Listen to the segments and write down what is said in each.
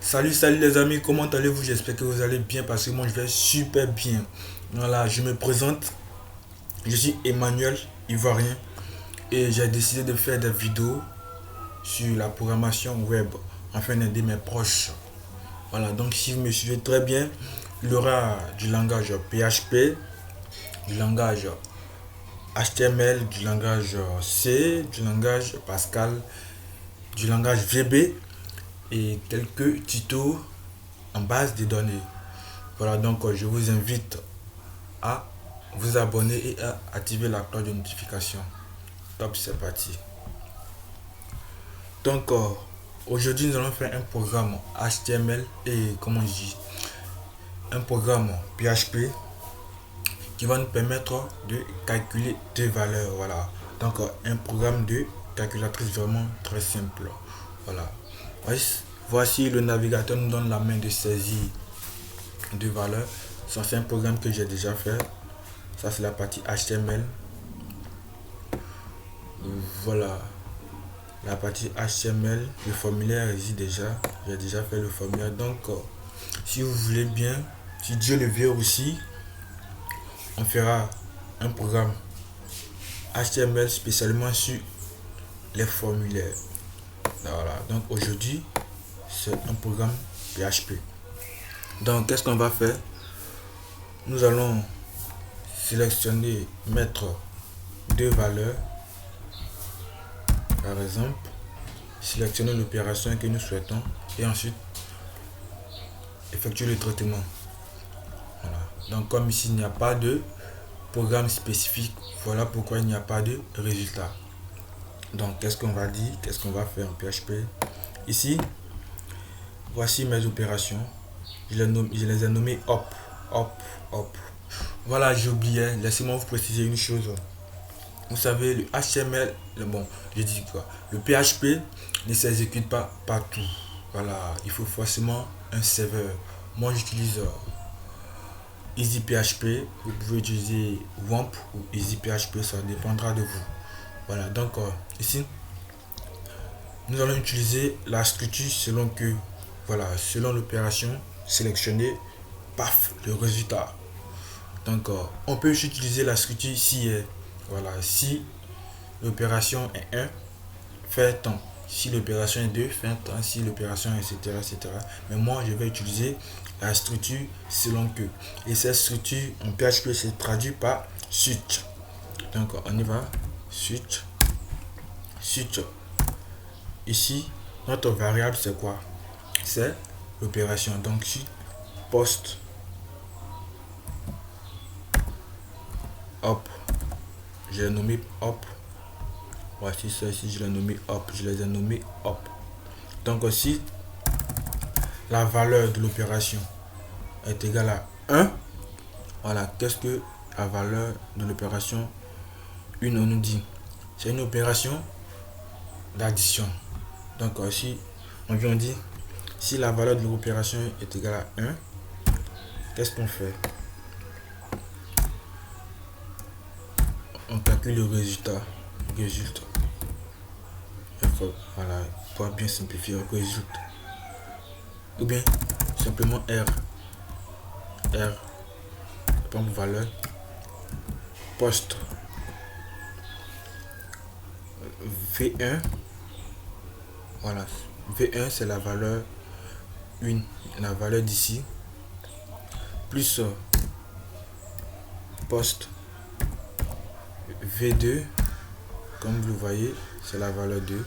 Salut les amis, comment allez-vous? J'espère que vous allez bien parce que moi je vais super bien. Voilà, je me présente, je suis Emmanuel Ivoirien et j'ai décidé de faire des vidéos sur la programmation web afin d'aider mes proches. Voilà, donc si vous me suivez très bien, il y aura du langage PHP, du langage HTML, du langage C, du langage Pascal, du langage VB et quelques tutos en base de données. Voilà, donc je vous invite à vous abonner et à activer la cloche de notification. Top, c'est parti. Donc aujourd'hui nous allons faire un programme HTML et comment on dit, un programme PHP qui va nous permettre de calculer des valeurs. Voilà. Donc un programme de calculatrice vraiment très simple. Voilà. Voici le navigateur nous donne la main de saisie de valeurs. Ça c'est un programme que j'ai déjà fait. Ça c'est la partie HTML. Voilà. La partie HTML, le formulaire existe déjà. J'ai déjà fait le formulaire. Donc, si vous voulez bien, si Dieu le veut aussi, on fera un programme HTML spécialement sur les formulaires. Voilà. Donc, aujourd'hui, c'est un programme PHP. Donc, qu'est-ce qu'on va faire? Nous allons sélectionner, mettre deux valeurs. Par exemple, sélectionner l'opération que nous souhaitons et ensuite effectuer le traitement. Voilà. Donc comme ici il n'y a pas de programme spécifique, voilà pourquoi il n'y a pas de résultat. Donc qu'est-ce qu'on va dire, qu'est-ce qu'on va faire en PHP? Ici, voici mes opérations. Je les ai nommées hop, hop, hop. Voilà, j'oubliais, laissez-moi vous préciser une chose. Vous savez, le HTML, bon, je dis quoi, le PHP ne s'exécute pas partout. Voilà, il faut forcément un serveur. Moi, j'utilise EasyPHP. Vous pouvez utiliser WAMP ou EasyPHP, ça dépendra de vous. Voilà, donc ici, nous allons utiliser la structure selon que, voilà, selon l'opération sélectionnée, paf, le résultat. Donc, on peut aussi utiliser la structure si, voilà, si l'opération est un, fait tant. Si l'opération est 2, fait un temps. Si l'opération est etc., etc. Mais moi, je vais utiliser la structure selon que. Et cette structure en PHP se traduit par switch. Donc, on y va. Switch. Switch. Ici, notre variable, c'est quoi? C'est l'opération. Donc, si post hop, je l'ai nommé hop. Voici ça ici, je l'ai nommé hop. Je les ai nommés hop. Donc, aussi, la valeur de l'opération est égale à 1. Voilà, qu'est-ce que la valeur de l'opération 1 on nous dit? C'est une opération d'addition. Donc si on vient dire si la valeur de l'opération est égale à 1, qu'est-ce qu'on fait? On calcule le résultat. Résultat. Voilà, pour bien simplifier, résultat. Ou bien simplement R. R. Comme valeur. Poste. V1. Voilà. V1 c'est la valeur 1. La valeur d'ici. Plus poste V2. Comme vous le voyez, c'est la valeur 2.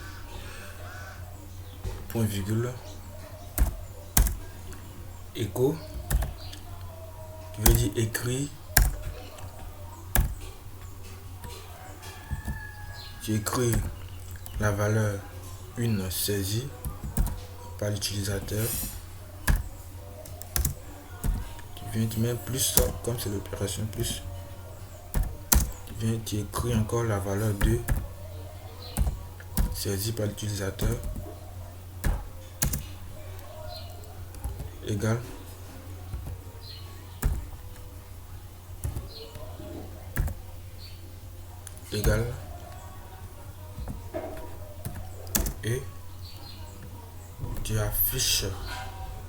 Point virgule. Écho. Qui veut dire écrit. J'écris la valeur 1 saisie par l'utilisateur. Tu viens, tu mets plus, comme c'est l'opération plus. Tu viens, tu écris encore la valeur 2 saisie par l'utilisateur. Égal. Égal. Et tu affiches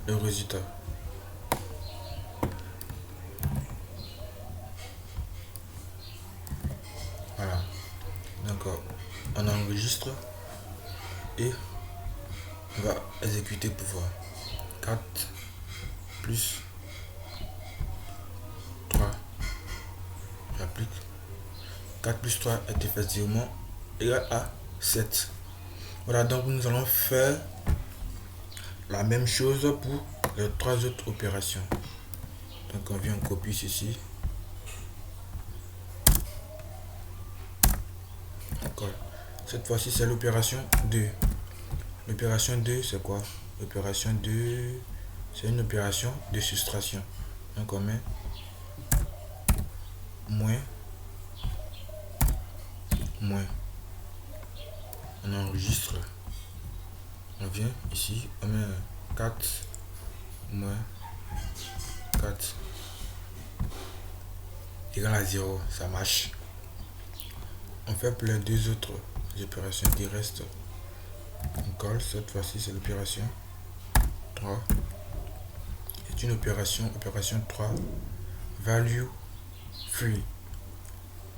le résultat. Voilà. Donc on enregistre et on va exécuter pour voir. 4 plus 3. J'applique. 4 plus 3 est effectivement égal à 7. Voilà, donc nous allons faire la même chose pour les 3 autres opérations. Donc on vient, on copie ceci. D'accord. Cette fois-ci c'est l'opération 2. L'opération 2 c'est quoi? L'opération 2 c'est une opération de soustraction. Donc on met moins, moins. On enregistre. On vient ici, on met 4 moins 4 égale à 0. Ça marche. On fait pour les 2 autres opérations qui restent. On colle. Cette fois-ci c'est l'opération 3. C'est une opération 3 value free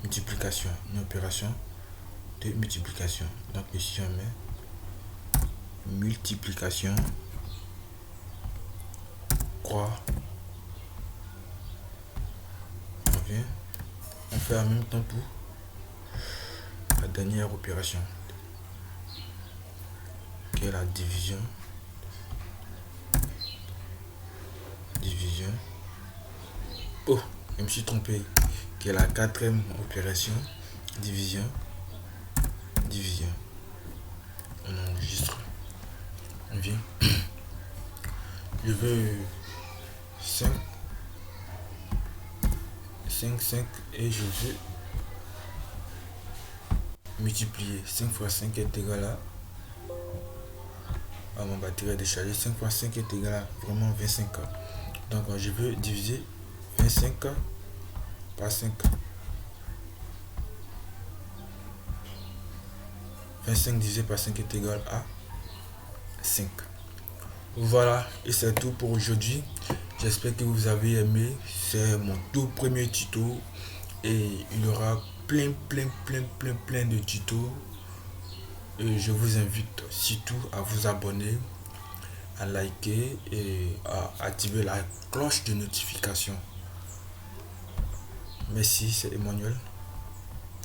multiplication, une opération de multiplication. Donc ici on met multiplication croix. On vient, on fait en même temps pour la dernière opération qui est la division. Oh, je me suis trompé, qui est la 4e opération. Division. On enregistre. On vient. Je veux 5 et je veux multiplier. 5 fois 5 est égal à... mon batterie est déchargée. 5 fois 5 est égal à vraiment 25. Donc je veux diviser 25 par 5. 25 divisé par 5 est égal à 5. Voilà, et c'est tout pour aujourd'hui. J'espère que vous avez aimé. C'est mon tout premier tuto. Et il y aura plein de tutos. Et je vous invite surtout à vous abonner, à liker et à activer la cloche de notification. Merci, c'est Emmanuel.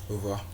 Au revoir.